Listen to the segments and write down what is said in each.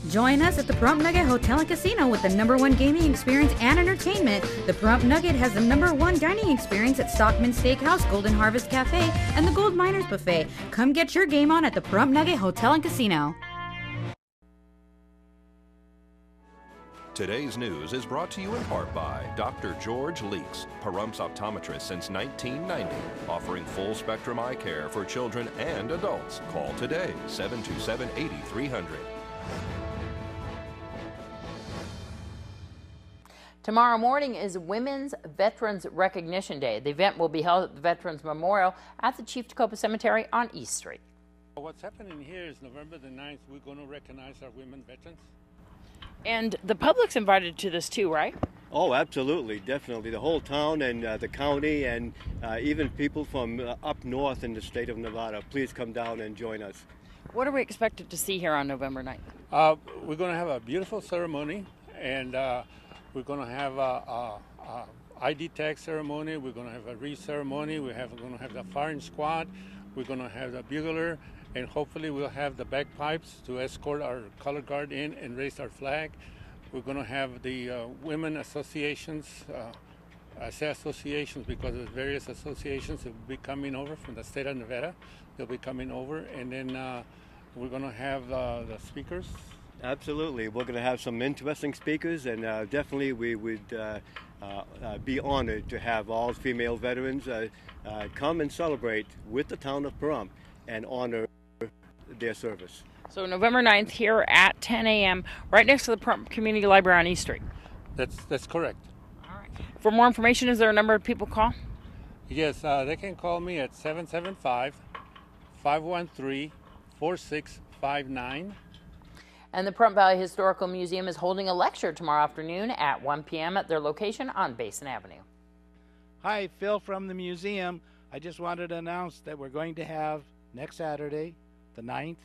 Join us at the Pahrump Nugget Hotel and Casino with the #1 gaming experience and entertainment. The Pahrump Nugget has the #1 dining experience at Stockman Steakhouse, Golden Harvest Cafe, and the Gold Miners Buffet. Come get your game on at the Pahrump Nugget Hotel and Casino. Today's news is brought to you in part by Dr. George Leeks, Pahrumps optometrist since 1990, offering full-spectrum eye care for children and adults. Call today, 727-8300. Tomorrow morning is Women's Veterans Recognition Day. The event will be held at the Veterans Memorial at the Chief Tacoma Cemetery on East Street. What's happening here is November the 9th, we're going to recognize our women veterans. And the public's invited to this too, right? Oh, absolutely, definitely. The whole town and the county and even people from up north in the state of Nevada, please come down and join us. What are we expected to see here on November 9th? We're going to have a beautiful ceremony, and we're going to have a ID tag ceremony. We're going to have a wreath ceremony. We're going to have the firing squad. We're going to have the bugler, and hopefully we'll have the bagpipes to escort our color guard in and raise our flag. We're going to have the women associations. I say associations because there's various associations that will be coming over from the state of Nevada. They'll be coming over, and then we're going to have the speakers. Absolutely. We're going to have some interesting speakers, and definitely we would be honored to have all female veterans come and celebrate with the town of Pahrump and honor their service. So November 9th here at 10 a.m. right next to the Pahrump Community Library on East Street. That's correct. All right. For more information, is there a number of people call? Yes, they can call me at 775-513-4659. And the Pahrump Valley Historical Museum is holding a lecture tomorrow afternoon at 1 p.m. at their location on Basin Avenue. Hi, Phil from the museum. I just wanted to announce that we're going to have next Saturday, the 9th,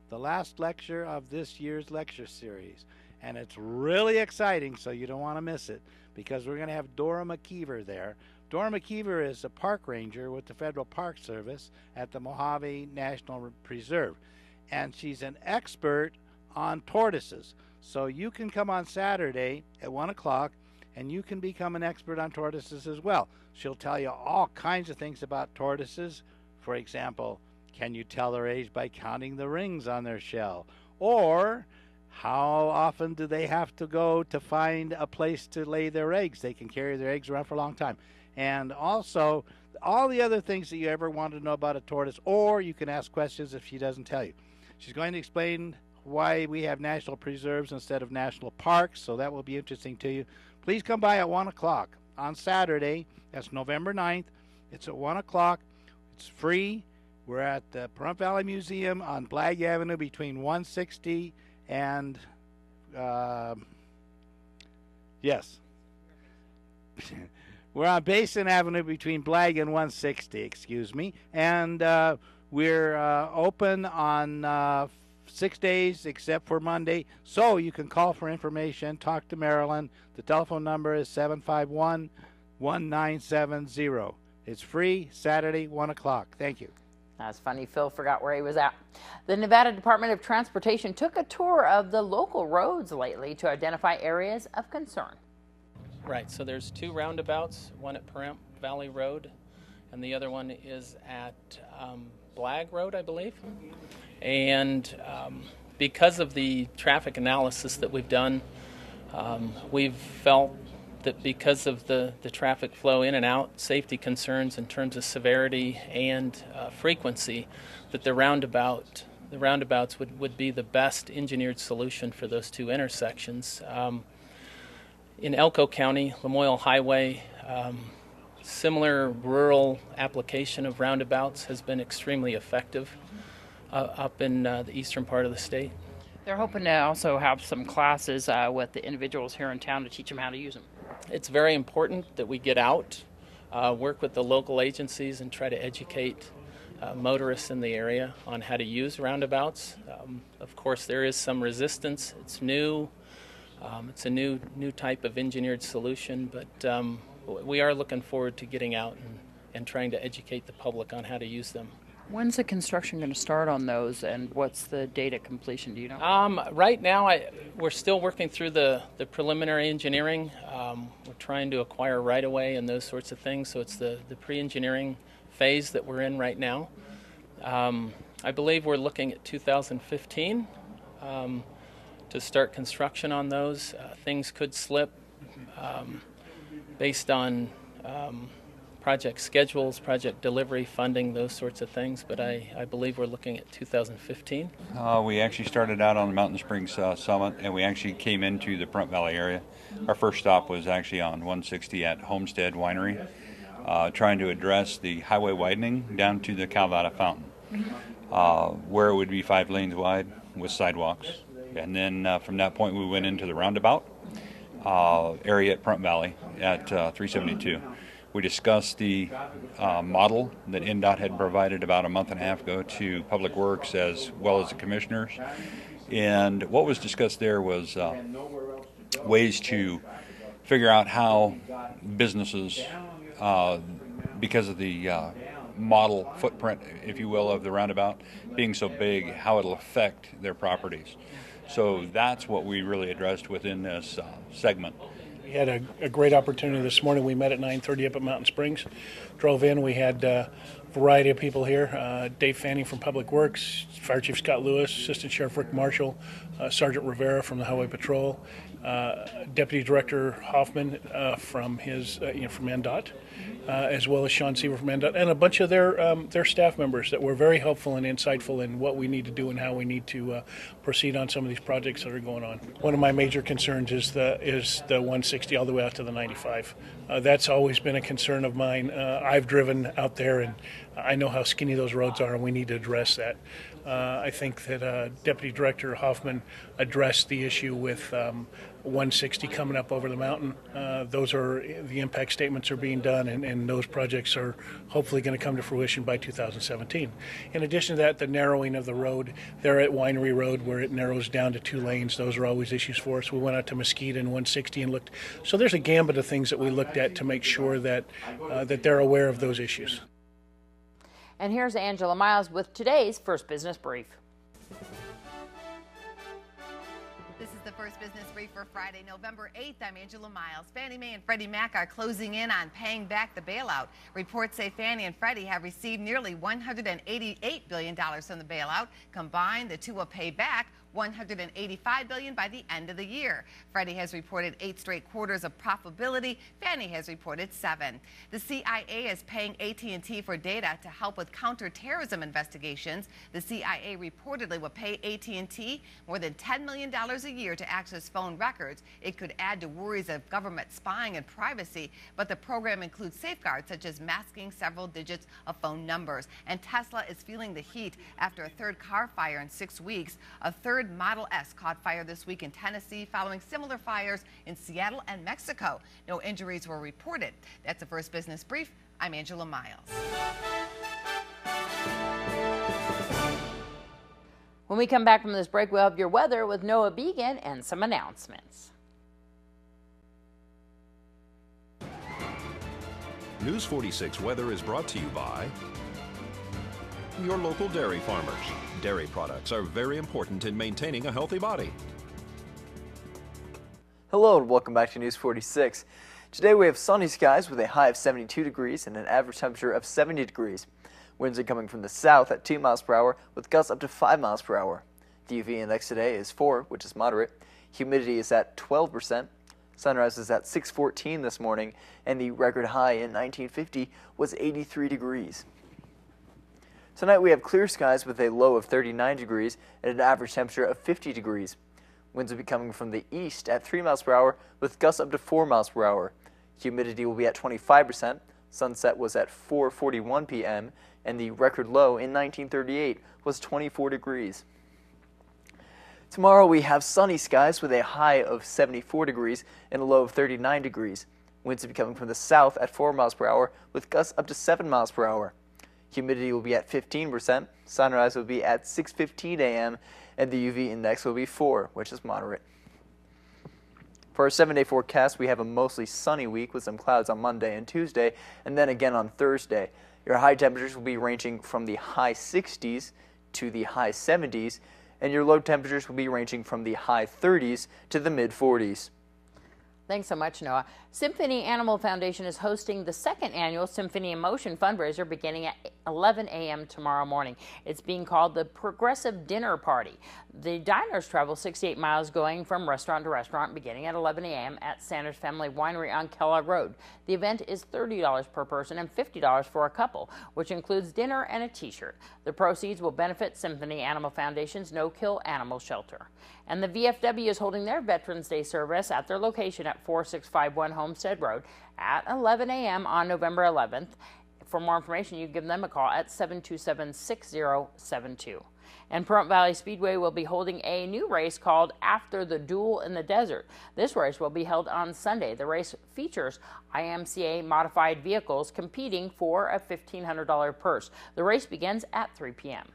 the last lecture of this year's lecture series. And it's really exciting, so you don't want to miss it, because we're going to have Dora McKeever there. Dora McKeever is a park ranger with the Federal Park Service at the Mojave National Preserve. And she's an expert on tortoises. So you can come on Saturday at 1 o'clock and you can become an expert on tortoises as well. She'll tell you all kinds of things about tortoises. For example, can you tell their age by counting the rings on their shell? Or how often do they have to go to find a place to lay their eggs? They can carry their eggs around for a long time. And also all the other things that you ever want to know about a tortoise, or you can ask questions if she doesn't tell you. She's going to explain why we have national preserves instead of national parks, so that will be interesting to you. Please come by at 1 o'clock on Saturday. That's November 9th. It's at 1 o'clock. It's free. We're at the Pahrump Valley Museum on Blagg Avenue between 160 and, yes. We're on Basin Avenue between Blagg and 160, excuse me. And we're open on 6 days except for Monday, so you can call for information, talk to Marilyn. The telephone number is 751-1970. It's free, Saturday, 1 o'clock. Thank you. That's funny, Phil forgot where he was at. The Nevada Department of Transportation took a tour of the local roads lately to identify areas of concern. Right, so there's two roundabouts, one at Pahrump Valley Road, and the other one is at Blagg Road, I believe. And because of the traffic analysis that we've done, we've felt that because of the traffic flow in and out, safety concerns in terms of severity and frequency, that the roundabouts would be the best engineered solution for those two intersections. In Elko County, Lamoille Highway, similar rural application of roundabouts has been extremely effective up in the eastern part of the state. They're hoping to also have some classes with the individuals here in town to teach them how to use them. It's very important that we get out, work with the local agencies and try to educate motorists in the area on how to use roundabouts. Of course, there is some resistance. It's new. It's a new type of engineered solution, but we are looking forward to getting out and trying to educate the public on how to use them. When's the construction going to start on those, and what's the date of completion? Do you know? Right now, we're still working through the preliminary engineering. We're trying to acquire right-of-way and those sorts of things, so it's the pre-engineering phase that we're in right now. I believe we're looking at 2015 to start construction on those. Things could slip based on project schedules, project delivery, funding, those sorts of things, but I believe we're looking at 2015. We actually started out on the Mountain Springs Summit, and we actually came into the Pahrump Valley area. Our first stop was actually on 160 at Homestead Winery, trying to address the highway widening down to the Calvada Fountain, where it would be 5 lanes wide with sidewalks. And then from that point we went into the roundabout area at Pahrump Valley at 372. We discussed the model that NDOT had provided about a month and a half ago to Public Works as well as the commissioners. And what was discussed there was ways to figure out how businesses, because of the model footprint, if you will, of the roundabout being so big, how it'll affect their properties. So that's what we really addressed within this segment. We had a great opportunity this morning. We met at 9:30 up at Mountain Springs. Drove in. We had a variety of people here. Dave Fanning from Public Works, Fire Chief Scott Lewis, Assistant Sheriff Rick Marshall, Sergeant Rivera from the Highway Patrol, Deputy Director Hoffman from from NDOT, as well as Sean Seaver from NDOT, and a bunch of their staff members that were very helpful and insightful in what we need to do and how we need to proceed on some of these projects that are going on. One of my major concerns is the 160 all the way out to the 95. That's always been a concern of mine. I've driven out there and I know how skinny those roads are, and we need to address that. I think that Deputy Director Hoffman addressed the issue with 160 coming up over the mountain. Those are the impact statements are being done, and those projects are hopefully going to come to fruition by 2017. In addition to that, the narrowing of the road there at Winery Road, where it narrows down to 2 lanes, those are always issues for us. We went out to Mesquite and 160 and looked. So there's a gambit of things that we looked at to make sure that that they're aware of those issues. And here's Angela Miles with today's First Business Brief. This is the First Business Brief for Friday, November 8th. I'm Angela Miles. Fannie Mae and Freddie Mac are closing in on paying back the bailout. Reports say Fannie and Freddie have received nearly $188 billion from the bailout. Combined, the two will pay back $185 billion by the end of the year. Freddie has reported 8 straight quarters of profitability. Fannie has reported 7. The CIA is paying AT&T for data to help with counterterrorism investigations. The CIA reportedly will pay AT&T more than $10 million a year to access phone records. It could add to worries of government spying and privacy, but the program includes safeguards such as masking several digits of phone numbers. And Tesla is feeling the heat after a 3rd car fire in 6 weeks. A 3rd Model S caught fire this week in Tennessee following similar fires in Seattle and Mexico. No injuries were reported. That's the First Business Brief. I'm Angela Miles. When we come back from this break, we'll have your weather with Noah Began and some announcements. News 46 weather is brought to you by your local dairy farmers. Dairy products are very important in maintaining a healthy body. Hello and welcome back to News 46. Today we have sunny skies with a high of 72 degrees and an average temperature of 70 degrees. Winds are coming from the south at 2 miles per hour with gusts up to 5 miles per hour. The UV index today is 4, which is moderate. Humidity is at 12%. Sunrise is at 6:14 this morning, and the record high in 1950 was 83 degrees. Tonight we have clear skies with a low of 39 degrees and an average temperature of 50 degrees. Winds will be coming from the east at 3 miles per hour with gusts up to 4 miles per hour. Humidity will be at 25%. Sunset was at 4:41 p.m. and the record low in 1938 was 24 degrees. Tomorrow we have sunny skies with a high of 74 degrees and a low of 39 degrees. Winds will be coming from the south at 4 miles per hour with gusts up to 7 miles per hour. Humidity will be at 15%. Sunrise will be at 6:15 a.m. and the UV index will be 4, which is moderate. For our 7-day forecast, we have a mostly sunny week with some clouds on Monday and Tuesday, and then again on Thursday. Your high temperatures will be ranging from the high 60s to the high 70s, and your low temperatures will be ranging from the high 30s to the mid 40s. Thanks so much, Noah. Symphony Animal Foundation is hosting the second annual Symphony in Motion fundraiser beginning at 11 a.m. tomorrow morning. It's being called the Progressive Dinner Party. The diners travel 68 miles going from restaurant to restaurant beginning at 11 a.m. at Sanders Family Winery on Kellogg Road. The event is $30 per person and $50 for a couple, which includes dinner and a t-shirt. The proceeds will benefit Symphony Animal Foundation's No-Kill Animal Shelter. And the VFW is holding their Veterans Day service at their location at 4651 Homestead Road at 11 a.m. on November 11th. For more information, you can give them a call at 727-6072. And Pahrump Valley Speedway will be holding a new race called After the Duel in the Desert. This race will be held on Sunday. The race features IMCA modified vehicles competing for a $1,500 purse. The race begins at 3 p.m.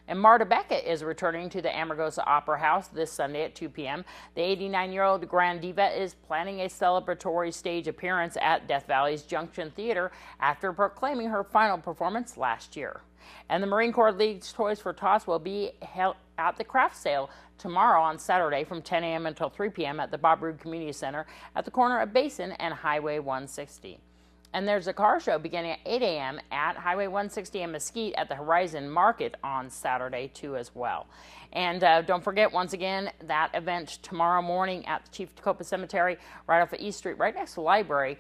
And Marta Beckett is returning to the Amargosa Opera House this Sunday at 2 p.m. The 89-year-old Grand Diva is planning a celebratory stage appearance at Death Valley's Junction Theater after proclaiming her final performance last year. And the Marine Corps League's Toys for Tots will be held at the craft sale tomorrow on Saturday from 10 a.m. until 3 p.m. at the Bob Roode Community Center at the corner of Basin and Highway 160. And there's a car show beginning at 8 a.m. at Highway 160 in Mesquite at the Horizon Market on Saturday, too, as well. And don't forget, once again, that event tomorrow morning at the Chief Tacoma Cemetery right off of East Street, right next to the library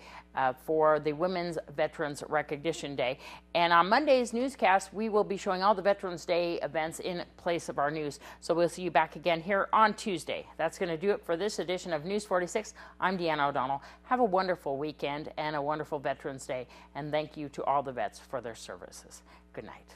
for the Women's Veterans Recognition Day. And on Monday's newscast, we will be showing all the Veterans Day events in place of our news. So we'll see you back again here on Tuesday. That's going to do it for this edition of News 46. I'm Deanna O'Donnell. Have a wonderful weekend and a wonderful Veterans Day. And thank you to all the vets for their services. Good night.